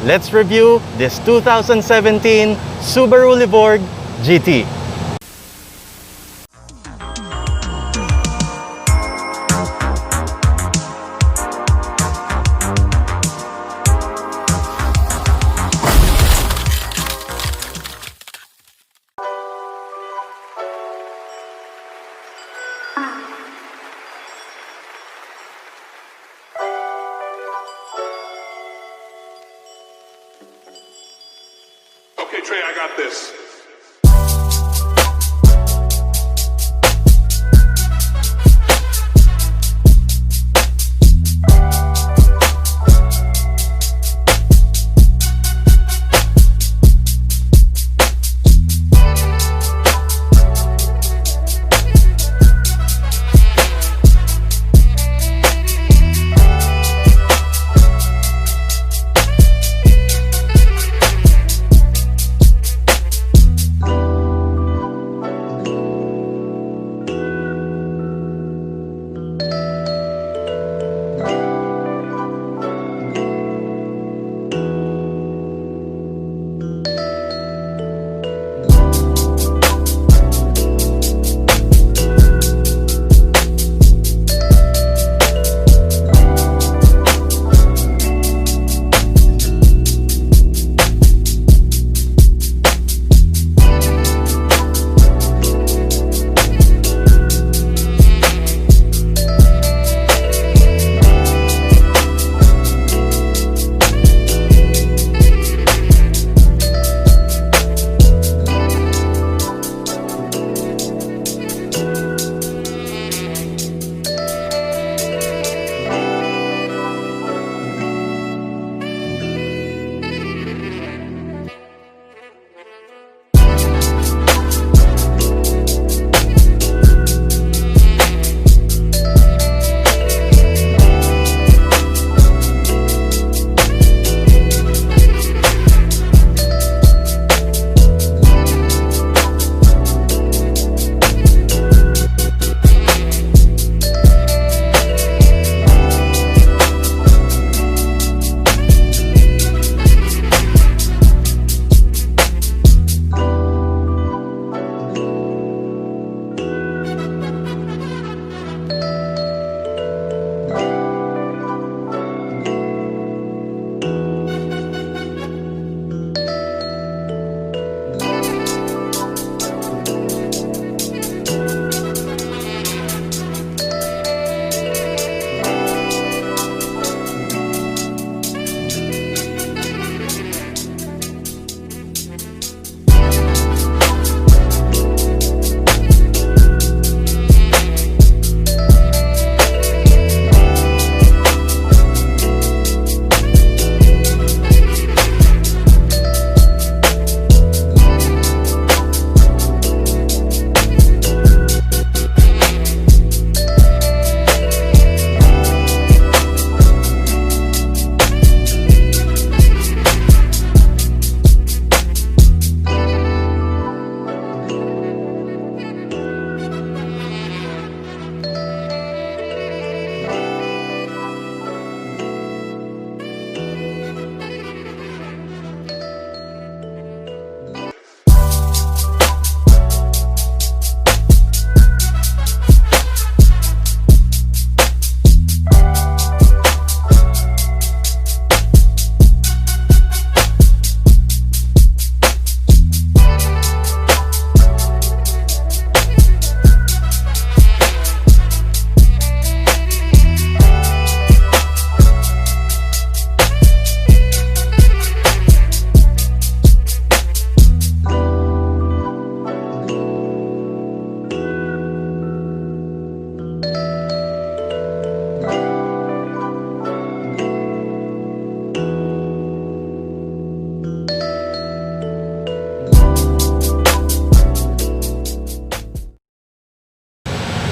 let's review this 2017 Subaru Levorg GT. Okay, Trey, I got this.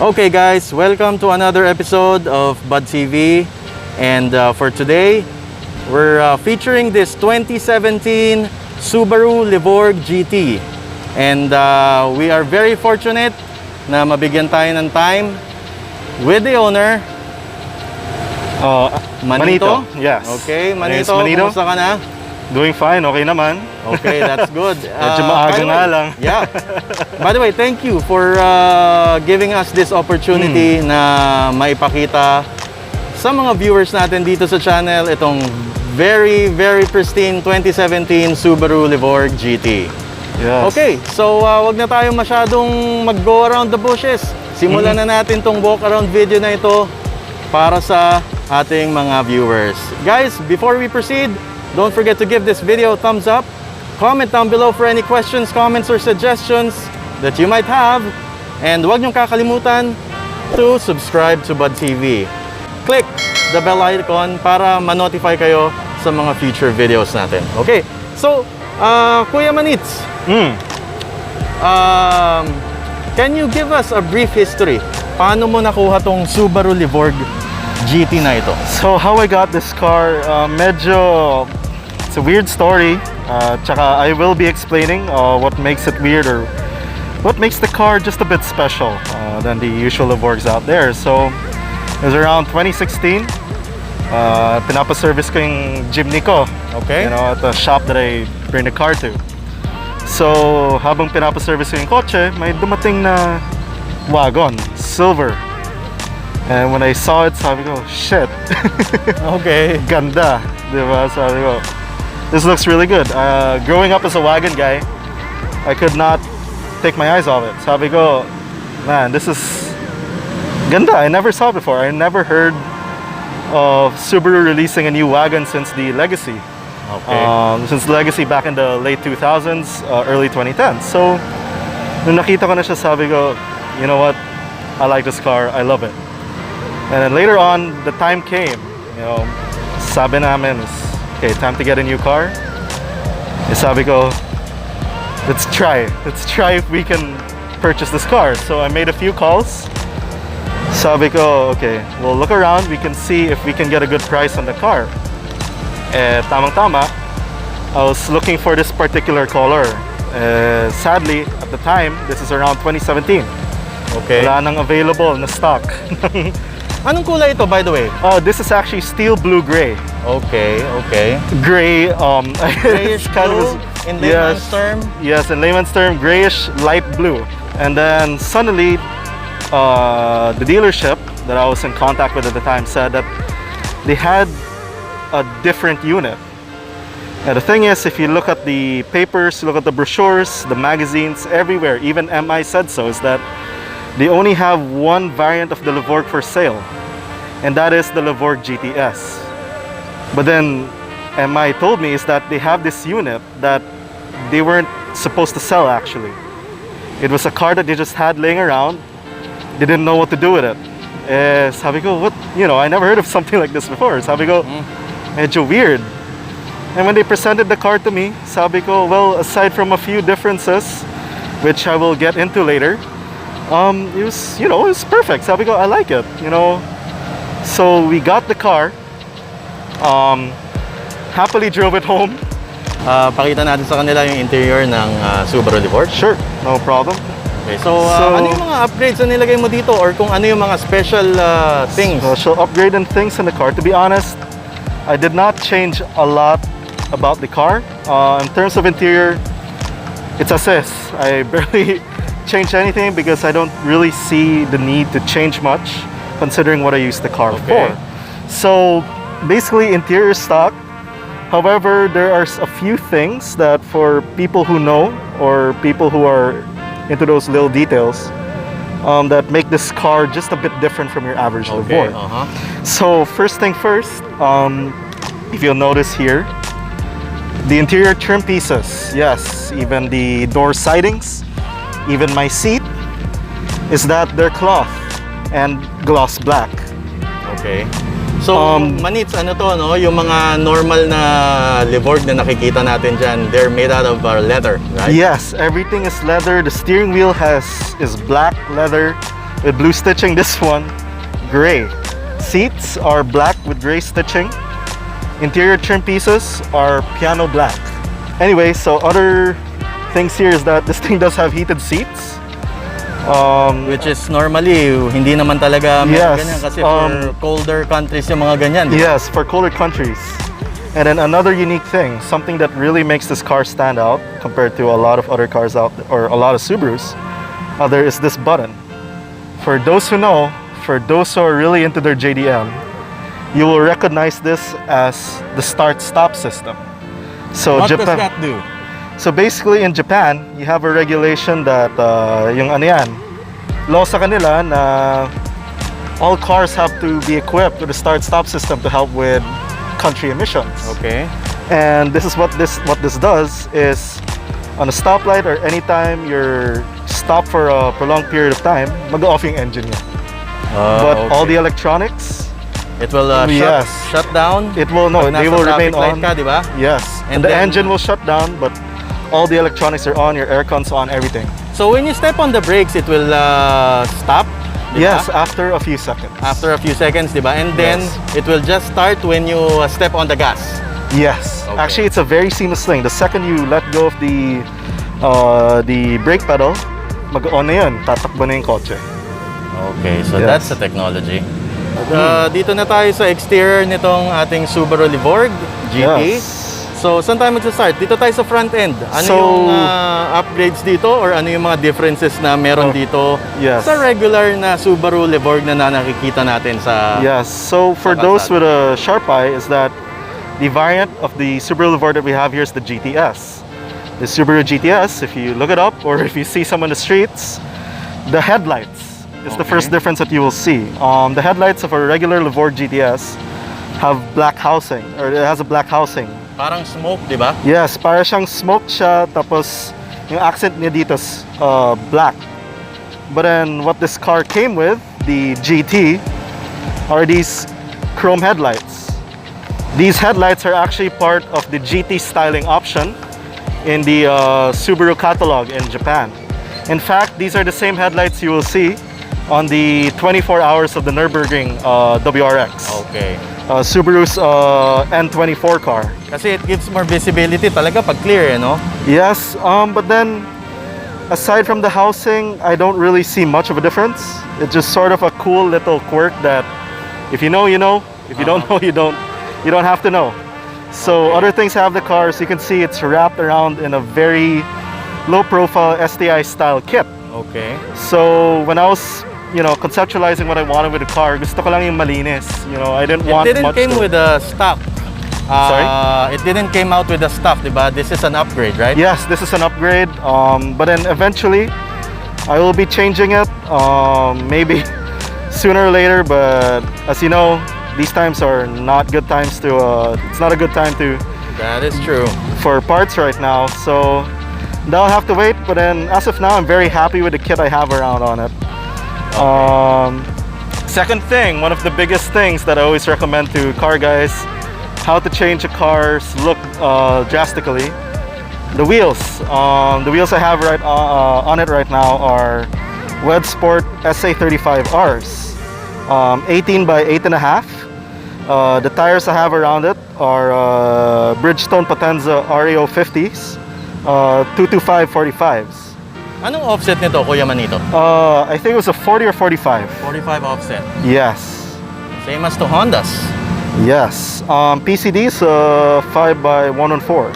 Okay guys, welcome to another episode of Bud TV, and for today we're featuring this 2017 Subaru Levorg GT, and we are very fortunate na mabigyan tayo ng time with the owner, Manito. Yes. Okay, Manito, Manito. kumusta ka na? Doing fine, okay naman. Okay, that's good. Medyo by maaga the nga way- lang. Yeah. By the way, thank you for giving us this opportunity na maipakita sa mga viewers natin dito sa channel itong very, very pristine 2017 Subaru Levorg GT. Yes. Okay, so wag na tayong masyadong mag-go around the bushes. Simulan na natin tong walk around video na ito para sa ating mga viewers. Guys, before we proceed, don't forget to give this video a thumbs up. Comment down below for any questions, comments, or suggestions that you might have. And wag niyong kakalimutan to subscribe to Bud TV. Click the bell icon para ma-notify kayo sa mga future videos natin. Okay, so Kuya Manits, can you give us a brief history? Paano mo nakuha tong Subaru Levorg GT na ito? So how I got this car, medyo it's a weird story. Tsaka I will be explaining what makes it weird or what makes the car just a bit special than the usual Levorgs out there. So it was around 2016. Pinapa-service ko yung jeepney ko. Okay. You know, at the shop that I bring the car to. So habang pinapa-service ko yung kotse, may dumating na wagon, silver. And when I saw it, sabi ko, shit. Okay. Ganda, diba? Sabi ko, this looks really good. Growing up as a wagon guy, I could not take my eyes off it. Sabi ko, man, this is ganda. I never saw it before. I never heard of Subaru releasing a new wagon since the Legacy. Okay. Since the Legacy back in the late 2000s, early 2010s. So, nung nakita ko na siya, sabi ko, you know what? I like this car. I love it. And then later on, the time came. You know, sabi namin, okay, time to get a new car. Eh, sabi ko, let's try. Let's try if we can purchase this car. So I made a few calls. Sabi ko, okay, we'll look around. We can see if we can get a good price on the car. Eh, tamang-tama, I was looking for this particular color. Sadly, at the time, this is around 2017. Okay. Wala nang available na stock. Anong kulay ito, by the way? This is actually steel blue gray. Okay, okay. Gray, Grayish it's kind blue, of in layman's term? Yes, in layman's term, grayish light blue. And then suddenly, the dealership that I was in contact with at the time said that they had a different unit. And the thing is, if you look at the papers, look at the brochures, the magazines, everywhere, even MI said so, is that they only have one variant of the Levorg for sale, and that is the Levorg GTS. But then MI told me is that they have this unit that they weren't supposed to sell actually. It was a car that they just had laying around. They didn't know what to do with it. Sabi ko, what? You know, I never heard of something like this before. Sabi ko, medyo weird. And when they presented the car to me, sabi ko, well, aside from a few differences, which I will get into later, it was, you know, it was perfect. Sabi ko, I like it, you know. So we got the car, happily drove it home. Pakita natin sa kanila yung interior ng Subaru Levorg. Sure, no problem. Okay, so, ano yung mga upgrades na nilagay mo dito or kung ano yung mga special things? Special upgrade and things in the car. To be honest, I did not change a lot about the car. In terms of interior, it's as is. I barely changed anything because I don't really see the need to change much considering what I used the car for. So basically interior stock. However, there are a few things that for people who know or people who are into those little details that make this car just a bit different from your average Levorg. So first thing first, if you'll notice here, the interior trim pieces, yes, even the door sidings, even my seat, is that they're cloth and gloss black. Okay. So, Manits, ano to, no? Yung mga normal na Levorg na nakikita natin dyan, they're made out of leather, right? Yes, everything is leather. The steering wheel is black leather with blue stitching. This one, gray. Seats are black with gray stitching. Interior trim pieces are piano black. Anyway, so other things here is that this thing does have heated seats. Which is normally, hindi naman talaga meron Yes, ganyan kasi for colder countries yung mga ganyan. Di ba? Yes, for colder countries. And then another unique thing, something that really makes this car stand out compared to a lot of other cars out there, or a lot of Subarus, there is this button. For those who know, for those who are really into their JDM, you will recognize this as the start-stop system. So What does that do? So basically in Japan, you have a regulation that yung ano yan, law sa kanila na all cars have to be equipped with a start-stop system to help with country emissions. Okay. And this is what this does is on a stoplight or anytime you're stopped for a prolonged period of time, mag-off yung engine niya. But all the electronics, it will yes. shut down. It will no, Pag they nasa will traffic remain light on. ka, di ba? Yes, and the then- engine will shut down, but all the electronics are on. Your aircon's on, everything. So when you step on the brakes, it will stop. Di Yes, ba? after a few seconds. After a few seconds, di ba? And then Yes. it will just start when you step on the gas. Yes, Okay. actually, it's a very seamless thing. The second you let go of the brake pedal, mag-on na yun, tatakbo na yung kotse. Okay, so Yes. that's the technology. Dito na tayo sa exterior nitong ating Subaru Levorg GT. Yes. So, saan tayo mag-start? Dito tayo sa front end. Ano So- yung upgrades dito or ano yung mga differences na meron dito yes. sa regular na Subaru Levorg na nakikita natin sa... Yes, so for Sa those kalsada. with a sharp eye is that the variant of the Subaru Levorg that we have here is the GTS. The Subaru GTS, if you look it up or if you see some on the streets, the headlights is the Okay. first difference that you will see. The headlights of a regular Levorg GTS have black housing, or it has a black housing. Parang smoke, di ba? Yes, para siyang smoke siya, tapos yung accent niya dito is black. But then what this car came with, the GT, are these chrome headlights. These headlights are actually part of the GT styling option in the Subaru catalog in Japan. In fact, these are the same headlights you will see on the 24 hours of the Nürburgring WRX. Okay. Subaru's N24 car. Kasi it gives more visibility talaga pag clear, no? Yes, but then aside from the housing, I don't really see much of a difference. It's just sort of a cool little quirk that if you know, you know. If you don't know, you don't. You don't have to know. So Okay. other things have the car. So you can see it's wrapped around in a very low-profile STI style kit. Okay. So when I was, conceptualizing what I wanted with the car, gusto ko lang yung malinis. I didn't want It didn't much. came with a stock. Sorry? It didn't came out with a stock, di ba? This is an upgrade, right? Yes, this is an upgrade. But then eventually, I will be changing it. Maybe sooner or later. But as you know, these times are not good times to. It's not a good time to That is true. for parts right now. So that'll have to wait. But then as of now, I'm very happy with the kit I have around on it. Second thing, one of the biggest things that I always recommend to car guys, how to change a car's look drastically. The wheels. The wheels I have on it right now are Wed Sport SA35Rs, 18 by 8.5. The tires I have around it are Bridgestone Potenza REO 50s, 225 45s. Anong offset nito, Kuya Manito? I think it was a 40 or 45. 45 offset. Yes. Same as to Hondas. Yes. PCDs 5 by 114.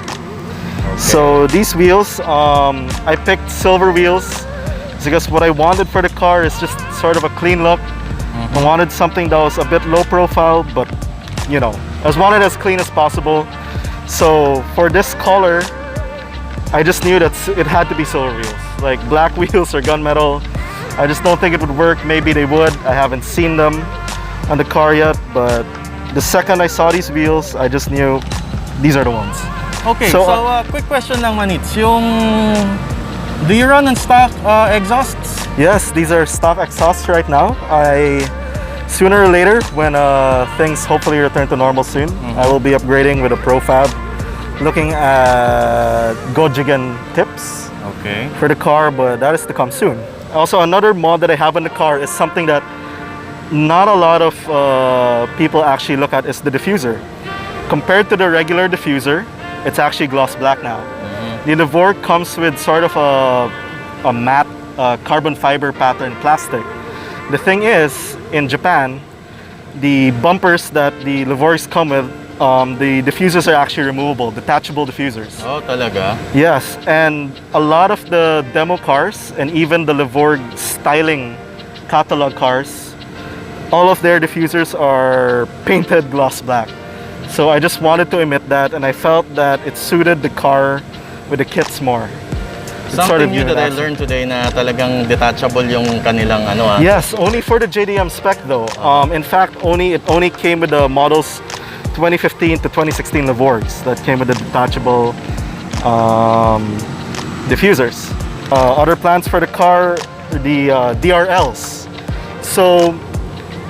So these wheels, I picked silver wheels because what I wanted for the car is just sort of a clean look. I wanted something that was a bit low profile, but I just wanted as clean as possible. So for this color, I just knew that it had to be silver wheels. Like black wheels or gunmetal, I just don't think it would work. Maybe they would. I haven't seen them on the car yet, but the second I saw these wheels, I just knew these are the ones. Okay, So, so, quick question lang, Manits. Do you run on stock exhausts? Yes, these are stock exhausts right now. Sooner or later, when things hopefully return to normal soon, I will be upgrading with a Profab, looking at Gojigen tips Okay. for the car, but that is to come soon. Also, another mod that I have in the car is something that not a lot of people actually look at is the diffuser. Compared to the regular diffuser, it's actually gloss black now. The Levorg comes with sort of a matte carbon fiber pattern plastic. The thing is, in Japan, the bumpers that the Levorgs come with the diffusers are actually removable, detachable diffusers. Oh, talaga? Yes, and a lot of the demo cars and even the Levorg styling catalog cars, all of their diffusers are painted gloss black. So I just wanted to emit that, and I felt that it suited the car with the kits more. It's Something new that I universal. learned today na talagang detachable yung kanilang ano ah. Yes, only for the JDM spec though. In fact, it only came with the models 2015 to 2016 Levorgs that came with the detachable diffusers. Other plans for the car, the DRLs. So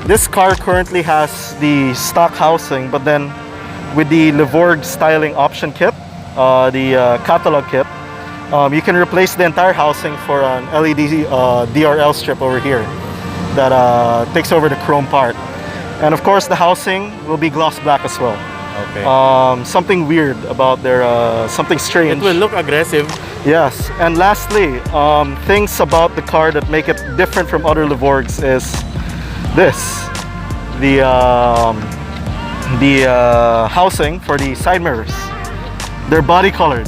this car currently has the stock housing, but then with the Levorg styling option kit, the catalog kit, you can replace the entire housing for an LED DRL strip over here that takes over the chrome part. And of course, the housing will be gloss black as well. Okay. Something weird about their, something strange. It will look aggressive. Yes, and lastly, things about the car that make it different from other Levorgs is this: the housing for the side mirrors. They're body colored.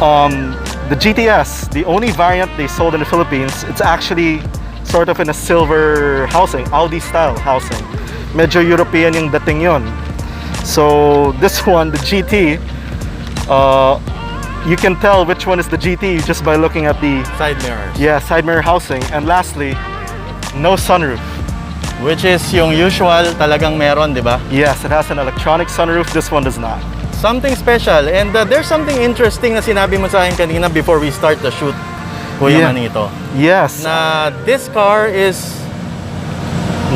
The GTS, the only variant they sold in the Philippines, it's actually sort of in a silver housing, Audi style housing. Medyo European yung dating yun. So this one, the GT, you can tell which one is the GT just by looking at the Side mirrors. side mirror housing. And lastly, no sunroof. Which is yung usual talagang meron, di ba? Yes, it has an electronic sunroof. This one does not. Something special. And there's something interesting na sinabi mo sa akin kanina before we start the shoot, Kuya Yeah. Manito. Yes, Na this car is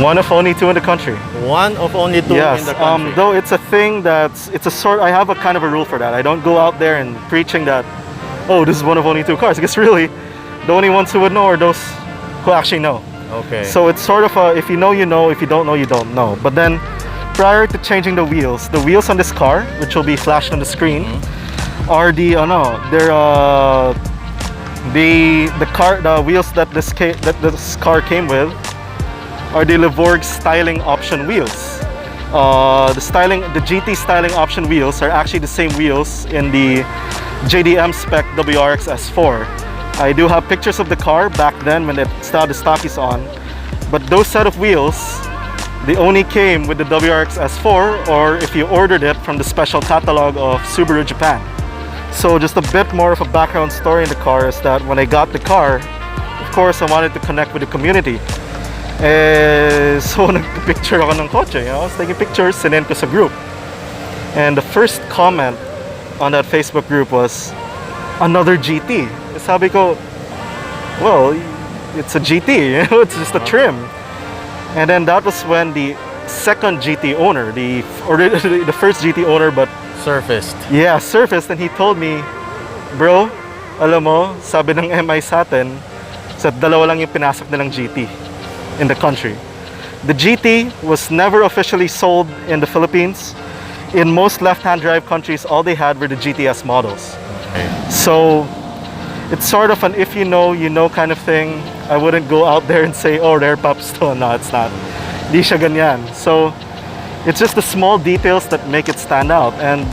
one of only two in the country. one of only two Yes, in the country. though it's a thing it's a sort. I have a kind of a rule for that. I don't go out there and preaching that, oh, this is one of only two cars. Because really, the only ones who would know are those who actually know. Okay. So it's sort of a, if you know, you know. If you don't know, you don't know. But then, prior to changing the wheels on this car, which will be flashed on the screen, are the the wheels that this car came with are the Levorg styling option wheels. The GT styling option wheels are actually the same wheels in the JDM spec WRX S4. I do have pictures of the car back then when the stock is on, but those set of wheels, they only came with the WRX S4, or if you ordered it from the special catalog of Subaru Japan. So just a bit more of a background story in the car is that when I got the car, of course I wanted to connect with the community. So nagpicture ako ng kotse, you know? I was taking pictures, sinend ko sa group. And the first comment on that Facebook group was, another GT. Sabi ko, well, it's a GT, you know? It's just a trim. And then that was when the second GT owner, the first GT owner, but Surfaced. yeah, surfaced, and he told me, bro, alam mo, sabi ng MI sa atin, sa dalawa lang yung pinasok nilang GT in the country. The GT was never officially sold in the Philippines. In most left-hand drive countries, all they had were the GTS models. Okay. So it's sort of an if you know, you know kind of thing. I wouldn't go out there and say, oh, they're pups. No, it's not. Di siya ganyan. So it's just the small details that make it stand out. And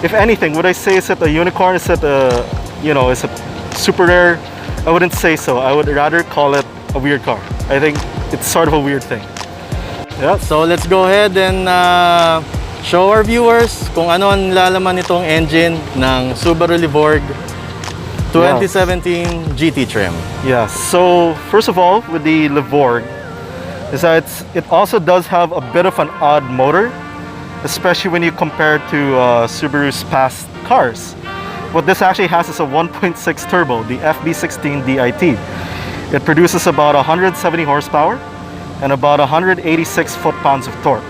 if anything, would I say is it a unicorn? Is it is it super rare? I wouldn't say so. I would rather call it a weird car. I think it's sort of a weird thing. Yeah. So let's go ahead and show our viewers kung ano ang lalaman nitong engine ng Subaru Levorg 2017 GT trim. Yeah. So first of all, with the Levorg, is that it also does have a bit of an odd motor, especially when you compare to Subaru's past cars. What this actually has is a 1.6 turbo, the FB16 DIT. It produces about 170 horsepower and about 186 foot-pounds of torque.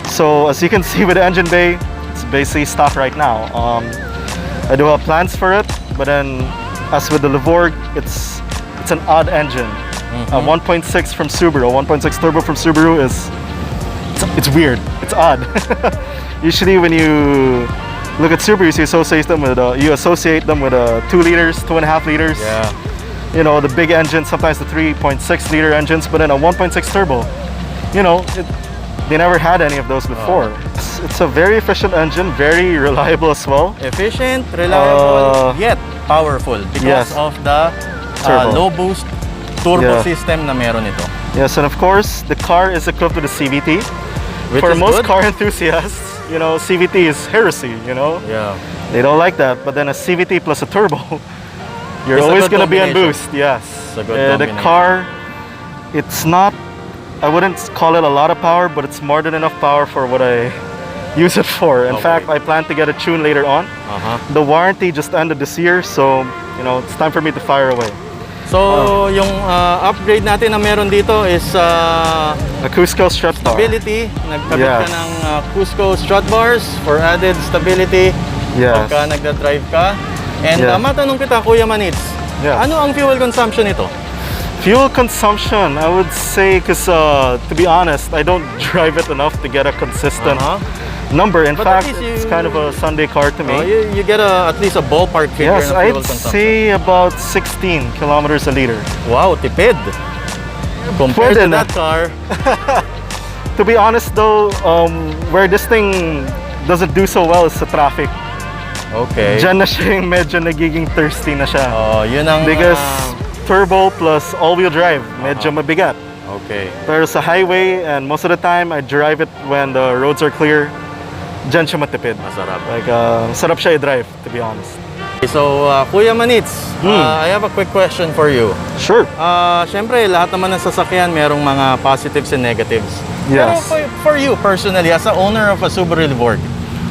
So as you can see with the engine bay, it's basically stock right now. I do have plans for it, but then as with the Levorg, it's an odd engine. A 1.6 from Subaru, a 1.6 turbo from Subaru it's weird. It's odd. Usually when you look at Subarus, you associate them with 2 liters, 2.5 liters. Yeah. You know, the big engines, sometimes the 3.6 liter engines, but then a 1.6 turbo. You know, they never had any of those before. It's a very efficient engine, very reliable as well. Efficient, reliable, yet powerful because of the low boost turbo system na meron ito. Yes, and of course, the car is equipped with a CVT. Which For is most good. car enthusiasts, you know, CVT is heresy, you know? Yeah. They don't like that, but then a CVT plus a turbo, you're It's a always good going to be on combination. boost, yes. It's a good the combination. car, it's not, I wouldn't call it a lot of power, but it's more than enough power for what I use it for. In fact, I plan to get a tune later on. The warranty just ended this year, so, you know, it's time for me to fire away. So, yung upgrade natin na meron dito is A Cusco strut bar. stability. Nagkabit ka ng Cusco strut bars for added stability Yes. pagka nagda-drive ka. And matanong kita, Kuya Manits, ano ang fuel consumption nito? Fuel consumption, I would say, because to be honest, I don't drive it enough to get a consistent number. In But at fact, least it's kind of a Sunday car to me. You get at least a ballpark figure Yes, na fuel I'd consumption. say about 16 kilometers a liter. Wow, tipid! Compared Pwede to na. that car, To be honest though, where this thing doesn't do so well is sa traffic. okay. Diyan na siya yung medyo nagiging thirsty na siya. Yun ang... Because turbo plus all-wheel drive, medyo mabigat. okay. Pero sa highway, and most of the time, I drive it when the roads are clear, diyan siya matipid. Masarap. Like, sarap siya i-drive, to be honest. So, Kuya Manits, I have a quick question for you. Sure. Siyempre, lahat naman ng sasakyan merong mga positives and negatives. Yes. Pero for you personally, as a owner of a Subaru Levorg,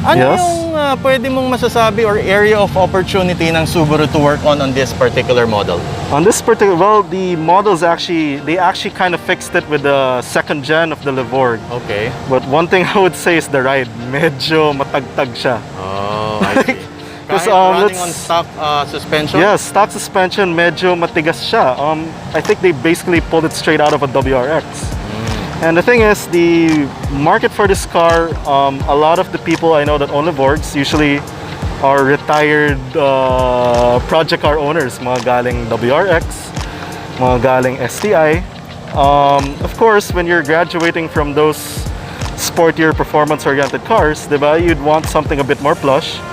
ano Yes. yung pwede mong masasabi or area of opportunity ng Subaru to work on this particular model? On this particular, well, the models they actually kind of fixed it with the second gen of the Levorg. Okay. But one thing I would say is the ride. Medyo matagtag siya. Oh, I see. Because, Kahit running let's- on stock suspension? Yeah, stock suspension, medyo matigas siya. I think they basically pulled it straight out of a WRX. And the thing is, the market for this car, a lot of the people I know that own Levorgs usually are retired project car owners, mga galing WRX, mga galing STI. Of course, when you're graduating from those sportier performance-oriented cars, diba, you'd want something a bit more plush.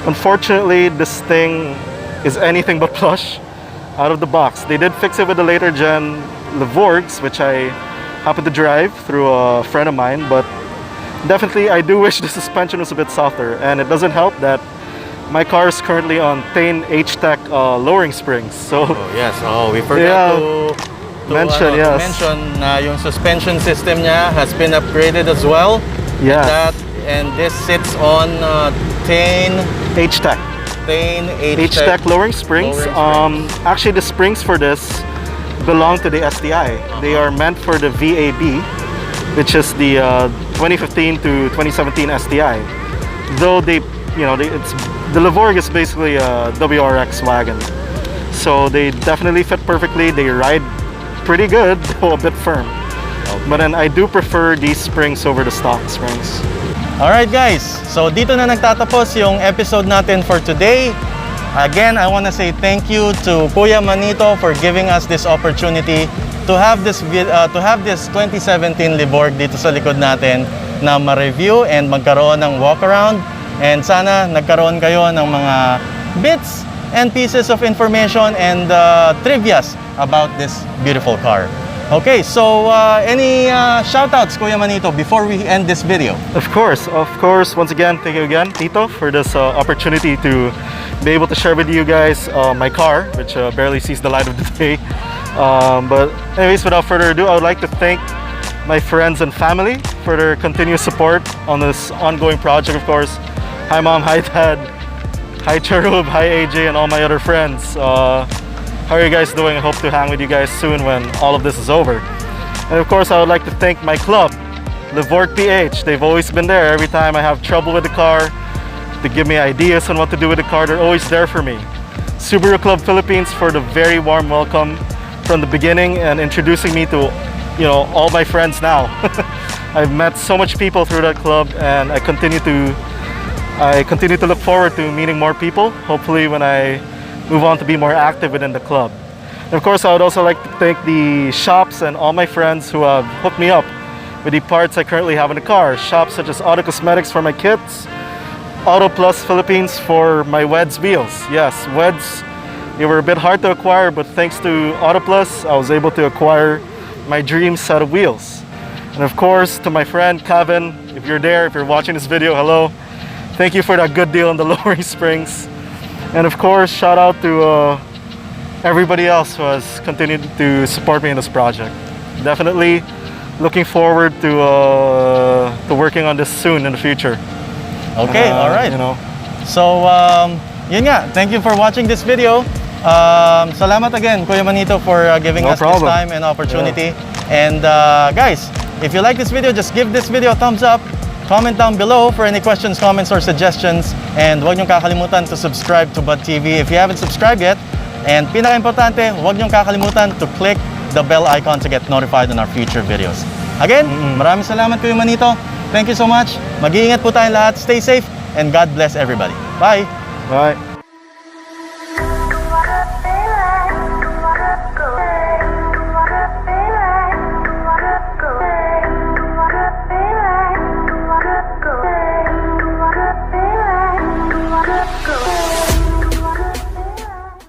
Unfortunately, this thing is anything but plush out of the box. They did fix it with the later gen Levorgs, which I happen to drive through a friend of mine, but definitely I do wish the suspension was a bit softer, and it doesn't help that my car is currently on Tane H-Tech lowering springs. So Yes. We forgot to mention, to mention na yung suspension system niya has been upgraded as well. yeah, And this sits on Tane H-Tech. H-Tech. H-Tech lowering springs. Lowering springs. Actually, the springs for this belong to the STI. They are meant for the VAB, which is the 2015 to 2017 STI. Though the Levorg is basically a WRX wagon, so they definitely fit perfectly. They ride pretty good, though a bit firm. But then I do prefer these springs over the stock springs. Alright guys, so dito na nagtatapos yung episode natin for today. Again, I want to say thank you to Kuya Manito for giving us this opportunity to have this 2017 Levorg dito sa likod natin na ma-review and magkaroon ng walk around. And sana nagkaroon kayo ng mga bits and pieces of information and trivias about this beautiful car. Okay, so any shoutouts, Kuya Manito, before we end this video? Of course. Once again, thank you again, Tito, for this opportunity to be able to share with you guys my car, which barely sees the light of the day. But anyways, without further ado, I would like to thank my friends and family for their continuous support on this ongoing project, of course. Hi, Mom. Hi, Dad. Hi, Cherub. Hi, AJ, and all my other friends. How are you guys doing? I hope to hang with you guys soon when all of this is over. And of course, I would like to thank my club, Levorg PH. They've always been there every time I have trouble with the car, to give me ideas on what to do with the car. They're always there for me. Subaru Club Philippines for the very warm welcome from the beginning and introducing me to, all my friends now. I've met so much people through that club, and I continue to look forward to meeting more people, hopefully when I move on to be more active within the club. And of course, I would also like to thank the shops and all my friends who have hooked me up with the parts I currently have in the car. Shops such as Auto Cosmetics for my kits, Auto Plus Philippines for my WEDS wheels. Yes, WEDS, they were a bit hard to acquire, but thanks to Auto Plus, I was able to acquire my dream set of wheels. And of course, to my friend Kevin, if you're there, if you're watching this video, hello. Thank you for that good deal on the lowering springs. And of course, shout out to everybody else who has continued to support me in this project. Definitely looking forward to working on this soon in the future. Okay, all right. You know, So, yun nga. Thank you for watching this video. Salamat again, Kuya Manito, for giving No us this problem. time and opportunity. And guys, if you like this video, just give this video a thumbs up. Comment down below for any questions, comments, or suggestions. And huwag niyong kakalimutan to subscribe to Bud TV if you haven't subscribed yet. And pinaka-importante, huwag niyong kakalimutan to click the bell icon to get notified on our future videos. Again, maraming salamat, Kuya Manito. Thank you so much. Mag-iingat po tayong lahat. Stay safe and God bless everybody. Bye! bye.